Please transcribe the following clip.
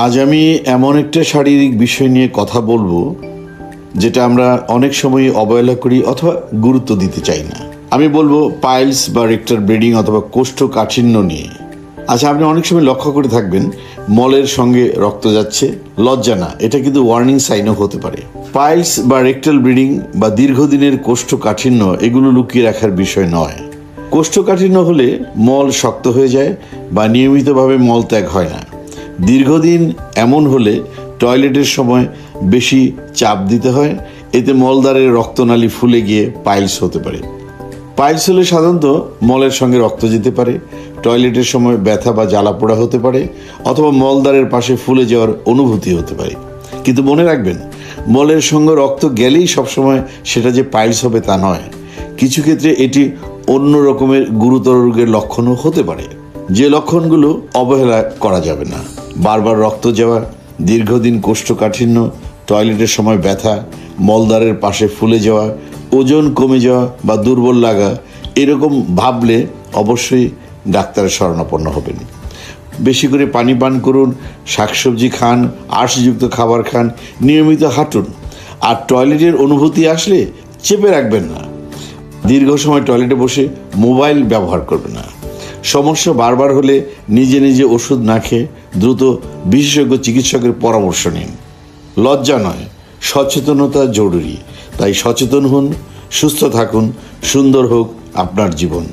আজ আমি এমন একটা শারীরিক বিষয় নিয়ে কথা বলবো যেটা আমরা অনেক সময় অবহেলা করি অথবা গুরুত্ব দিতে চাই না। আমি বলবো পাইলস বা রেক্টাল ব্লিডিং অথবা কোষ্ঠকাঠিন্য নিয়ে। আচ্ছা, আপনি অনেক সময় লক্ষ্য করে থাকবেন মলের সঙ্গে রক্ত যাচ্ছে। লজ্জা না, এটা কিন্তু ওয়ার্নিং সাইনও হতে পারে। পাইলস বা রেক্টাল ব্লিডিং বা দীর্ঘদিনের কোষ্ঠকাঠিন্য এগুলো লুকিয়ে রাখার বিষয় নয়। কোষ্ঠকাঠিন্য হলে মল শক্ত হয়ে যায় বা নিয়মিতভাবে মল ত্যাগ হয় না। দীর্ঘদিন এমন হলে টয়লেটের সময় বেশি চাপ দিতে হয়, এতে মলদ্বারের রক্তনালী ফুলে গিয়ে পাইলস হতে পারে। পাইলস হলে সাধারণত মলের সঙ্গে রক্ত যেতে পারে, টয়লেটের সময় ব্যথা বা জ্বালাপোড়া হতে পারে, অথবা মলদ্বারের পাশে ফুলে যাওয়ার অনুভূতি হতে পারে। কিন্তু মনে রাখবেন, মলের সঙ্গে রক্ত গেলেই সবসময় সেটা যে পাইলস হবে তা নয়। কিছু ক্ষেত্রে এটি অন্য রকমের গুরুতর রোগের লক্ষণও হতে পারে, যে লক্ষণগুলো অবহেলা করা যাবে না। বারবার রক্ত যাওয়া, দীর্ঘদিন কোষ্ঠকাঠিন্য, টয়লেটের সময় ব্যথা, মলদ্বারের পাশে ফুলে যাওয়া, ওজন কমে যাওয়া বা দুর্বল লাগা, এরকম ভাবলে অবশ্যই ডাক্তারের শরণাপন্ন হবেন। বেশি করে পানি পান করুন, শাকসবজি খান, আঁশযুক্ত খাবার খান, নিয়মিত হাঁটুন। আর টয়লেটের অনুভূতি আসলে চেপে রাখবেন না। দীর্ঘ সময় টয়লেটে বসে মোবাইল ব্যবহার করবেন না। সমস্যা বারবার হলে নিজে নিজে ওষুধ না খেয়ে দ্রুত বিশেষজ্ঞ চিকিৎসকের পরামর্শ নিন। লজ্জা নয়, সচেতনতা জরুরি। তাই সচেতন হন, সুস্থ থাকুন, সুন্দর হোক আপনার জীবন।